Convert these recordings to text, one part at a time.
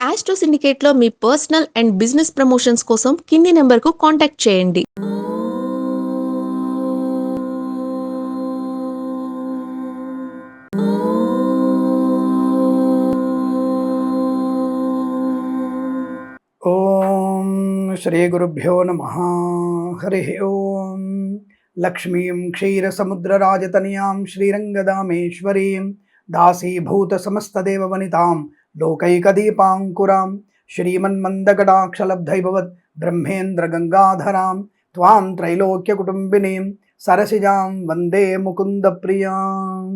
Astro సిండికేట్లో మీ personal and business promotions కోసం కింది నెంబర్కు కాంటాక్ట్ చేయండి. ఓం శ్రీ గురుభ్యో నమః. హరి ఓం. లక్ష్మీం క్షీరసముద్రరాజతనయాం శ్రీరంగదామేశ్వరీం దాసీభూత సమస్తదేవవనితాం లోకైకదీపాంకురాం శ్రీమన్మందకటాక్షలబ్ధైభవత్ బ్రహ్మేంద్ర గంగాధరాం త్వాం త్రైలోక్యకుటుంబినీం సరసిజాం వందే ముకుంద ప్రియాం.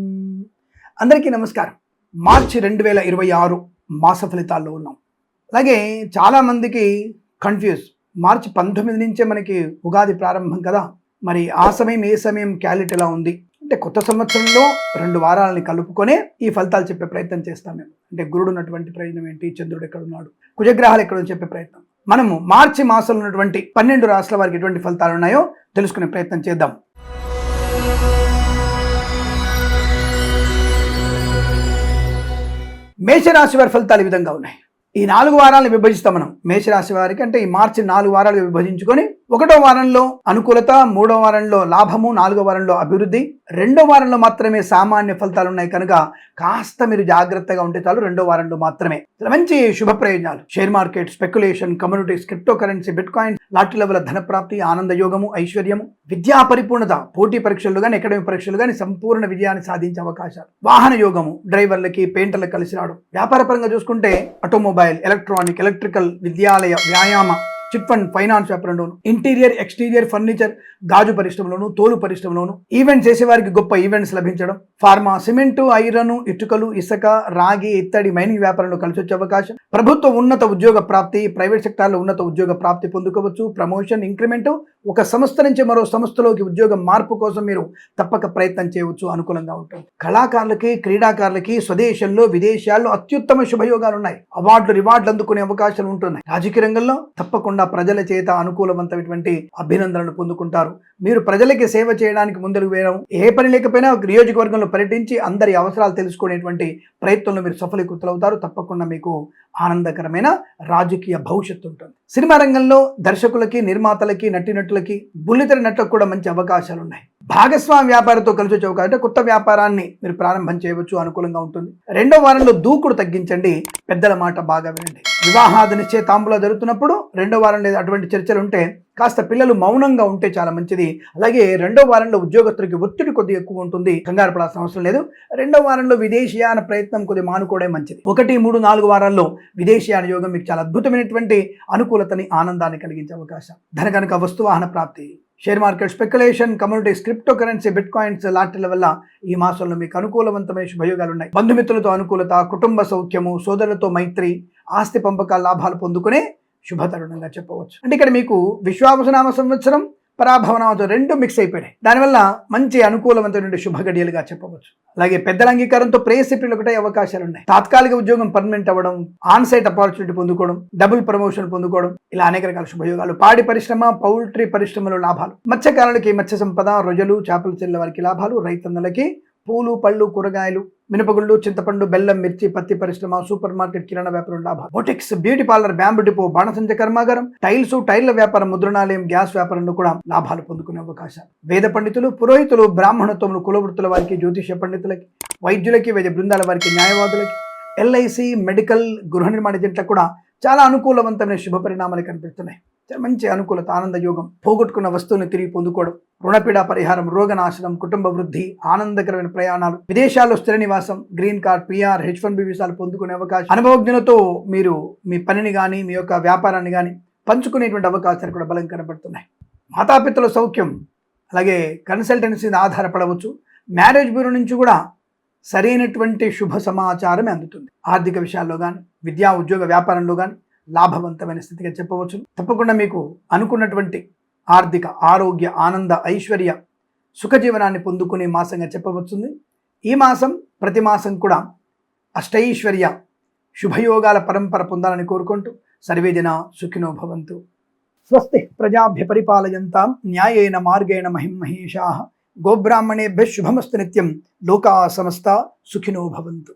అందరికీ నమస్కారం. మార్చి 2026 మాస ఫలితాల్లో ఉన్నాం. అలాగే చాలామందికి కన్ఫ్యూజ్, మార్చి 19 నుంచే మనకి ఉగాది ప్రారంభం కదా, మరి ఆ సమయం ఏ సమయం క్యాలెండర్ ఎలా ఉంది అంటే కొత్త సంవత్సరంలో 2 వారాలని కలుపుకొనే ఈ ఫలితాలు చెప్పే ప్రయత్నం చేస్తాం మేము. అంటే గురుడు ఉన్నటువంటి ప్రయోజనం ఏంటి, చంద్రుడు ఎక్కడ ఉన్నాడు, కుజగ్రహాలు ఎక్కడ చెప్పే ప్రయత్నం. మనము మార్చి మాసంలో ఉన్నటువంటి 12 రాశుల వారికి ఎటువంటి ఫలితాలు ఉన్నాయో తెలుసుకునే ప్రయత్నం చేద్దాం. మేషరాశి వారి ఫలితాలు ఈ విధంగా ఉన్నాయి. ఈ 4 వారాలను విభజిస్తాం మనం మేషరాశి వారికి. అంటే ఈ మార్చి 4 వారాలు విభజించుకొని 1వ వారంలో అనుకూలత, 3వ వారంలో లాభము, 4వ వారంలో అభివృద్ధి, 2వ వారంలో మాత్రమే సామాన్య ఫలితాలు ఉన్నాయి కనుక కాస్త మీరు జాగ్రత్తగా ఉంటే చాలు. 2వ వారంలో మాత్రమే మంచి శుభ ప్రయోజనాలు, share market, speculation, communities, crypto currency, bit coin, lottery level ధన ప్రాప్తి, ఆనంద యోగము, ఐశ్వర్యము, విద్యా పరిపూర్ణత, పోటీ పరీక్షలు కానీ అకాడమిక్ పరీక్షలు కానీ సంపూర్ణ విజయాన్ని సాధించే అవకాశాలు, వాహన యోగము, డ్రైవర్లకి పెయింటర్లకు కలిసి రావడం, వ్యాపార పరంగా చూసుకుంటే ఆటోమొబైల్, ఎలక్ట్రానిక్, ఎలక్ట్రికల్, విద్యాలయ, వ్యాయామ, చిట్ ఫండ్, ఫైనాన్స్ వ్యాపారంలోను, ఇంటీరియర్, ఎక్స్టీరియర్, ఫర్నిచర్, గాజు పరిశ్రమలోను, తోలు పరిశ్రమలోను, ఈవెంట్స్ చేసేవారికి గొప్ప ఈవెంట్స్ లభించడం, ఫార్మా, సిమెంటు, ఐరన్, ఇటుకలు, ఇసుక, రాగి, ఇత్తడి, మైనింగ్ వ్యాపారంలో కలిసి వచ్చే అవకాశం, ప్రభుత్వ ఉన్నత ఉద్యోగ ప్రాప్తి, ప్రైవేట్ సెక్టార్లో ఉన్నత ఉద్యోగ ప్రాప్తి పొందుకోవచ్చు, ప్రమోషన్, ఇంక్రిమెంట్, ఒక సంస్థ నుంచి మరో సంస్థలోకి ఉద్యోగ మార్పు కోసం మీరు తప్పక ప్రయత్నం చేయవచ్చు, అనుకూలంగా ఉంటుంది. కళాకారులకి, క్రీడాకారులకి స్వదేశంలో, విదేశాల్లో అత్యుత్తమ శుభయోగాలు ఉన్నాయి. అవార్డులు, రివార్డులు అందుకునే అవకాశాలు ఉంటున్నాయి. రాజకీయ రంగంలో తప్పకుండా ప్రజల చేత అనుకూలవంతమైనటువంటి అభినందనలు పొందుకుంటారు. మీరు ప్రజలకి సేవ చేయడానికి ముందుకు వేయడం, ఏ పని లేకపోయినా ఒక నియోజకవర్గంలో పర్యటించి అందరి అవసరాలు తెలుసుకునేటువంటి ప్రయత్నంలో మీరు సఫలీకృతులవుతారు. తప్పకుండా మీకు ఆనందకరమైన రాజకీయ భవిష్యత్తు ఉంటుంది. సినిమా రంగంలో దర్శకులకి, నిర్మాతలకి, నటీనటులకి, బుల్లితెర నటులకు కూడా మంచి అవకాశాలు ఉన్నాయి. భాగస్వామి వ్యాపారంతో కలిసి వచ్చే అవకాశం, అంటే కొత్త వ్యాపారాన్ని మీరు ప్రారంభం చేయవచ్చు, అనుకూలంగా ఉంటుంది. 2వ వారంలో దూకుడు తగ్గించండి, పెద్దల మాట బాగా వినండి. వివాహాది నిశ్చయితాంబులు జరుగుతున్నప్పుడు 2వ వారంలో అటువంటి చర్చలు ఉంటే కాస్త పిల్లలు మౌనంగా ఉంటే చాలా మంచిది. అలాగే 2వ వారంలో ఉద్యోగస్తులకి ఒత్తిడి కొద్దిగా ఎక్కువ ఉంటుంది, కంగారు పడాల్సిన అవసరం లేదు. 2వ వారంలో విదేశీయాన ప్రయత్నం కొద్దిగా మానుకోవడం మంచిది. 1, 3, 4 వారాల్లో విదేశీయాన యోగం మీకు చాలా అద్భుతమైనటువంటి అనుకూలతని, ఆనందాన్ని కలిగించే అవకాశం. ధనకనక వస్తువాహన ప్రాప్తి, share market, speculation, communities, crypto currency, bitcoins, లాటరీల వల్ల ఈ మాసంలో మీకు అనుకూలవంతమైన శుభయోగాలు ఉన్నాయి. బంధుమిత్రులతో అనుకూలత, కుటుంబ సౌఖ్యము, సోదరులతో మైత్రి, ఆస్తి పంపకాల లాభాలు పొందుకునే శుభతరుణంగా చెప్పవచ్చు. అంటే ఇక్కడ మీకు విశ్వావసునామ సంవత్సరం, పరాభవనామతో 2 మిక్స్ అయిపోయాయి. దానివల్ల మంచి అనుకూలవంతమైన శుభ గడియలుగా చెప్పవచ్చు. అలాగే పెద్దల అంగీకారంతో ప్రేయసిప్పిలు ఒకటే అవకాశాలు ఉన్నాయి. తాత్కాలిక ఉద్యోగం పర్మనెంట్ అవ్వడం, ఆన్ సైట్ ఆపర్చునిటీ పొందుకోవడం, డబుల్ ప్రమోషన్ పొందుకోవడం, ఇలా అనేక రకాల శుభయోగాలు. పాడి పరిశ్రమ, పౌల్ట్రీ పరిశ్రమలో లాభాలు, మత్స్యకారులకి మత్స్య సంపద, రొయ్యలు, చేపల చెల్లెల వారికి లాభాలు, రైతన్నలకి పూలు, పళ్ళు, కూరగాయలు, మినపగుళ్ళు, చింతపండు, బెల్లం, మిర్చి, పత్తి పరిశ్రమ, సూపర్ మార్కెట్, కిరాణా వ్యాపారం లాభాలు. Boutiques, beauty parlour, bamboo depot, బాణసంచ కర్మాగారం, టైల్స్, టైర్ల వ్యాపారం, ముద్రణాలయం, గ్యాస్ వ్యాపారంలో కూడా లాభాలు పొందుకునే అవకాశాలు. వేద పండితులు, పురోహితులు, బ్రాహ్మణత్వములు, కులవృత్తుల వారికి, జ్యోతిష్య పండితులకి, వైద్యులకి, వైద్య బృందాల వారికి, న్యాయవాదులకి, ఎల్ఐసి, మెడికల్, గృహ నిర్మాణ జంటలకు కూడా చాలా అనుకూలవంతమైన శుభ పరిణామాలు కనిపిస్తున్నాయి. మంచి అనుకూలత, ఆనంద యోగం, పోగొట్టుకున్న వస్తువుని తిరిగి పొందుకోవడం, రుణపీడ పరిహారం, రోగనాశనం, కుటుంబ వృద్ధి, ఆనందకరమైన ప్రయాణాలు, విదేశాల్లో స్థిర నివాసం, గ్రీన్ కార్డ్, పిఆర్, H1B వీసాలు పొందుకునే అవకాశం, అనుభవజ్ఞులతో మీరు మీ పనిని కానీ మీ యొక్క వ్యాపారాన్ని కానీ పంచుకునేటువంటి అవకాశాలు కూడా బలం కనబడుతున్నాయి. మాతాపితల సౌఖ్యం, అలాగే కన్సల్టెన్సీని ఆధారపడవచ్చు. మ్యారేజ్ బ్యూరో నుంచి కూడా సరైనటువంటి శుభ సమాచారమే అందుతుంది. ఆర్థిక విషయాల్లో కానీ, విద్యా ఉద్యోగ వ్యాపారంలో కానీ లాభవంతమైన స్థితిగా చెప్పవచ్చు. తప్పకుండా మీకు అనుకున్నటువంటి ఆర్థిక, ఆరోగ్య, ఆనంద, ఐశ్వర్య, సుఖజీవనాన్ని పొందుకునే మాసంగా చెప్పవచ్చుంది. ఈ మాసం ప్రతి మాసం కూడా అష్టైశ్వర్య శుభయోగాల పరంపర పొందాలని కోరుకుంటూ సర్వేజన సుఖినో భవంతు. స్వస్తి ప్రజాభ్య పరిపాలయంతాం న్యాయేన మార్గేణ మహిమహేషాః. గోబ్రాహ్మణేభ్యః శుభమస్తు నిత్యం. లోకా సమస్తా సుఖినో భవంతు.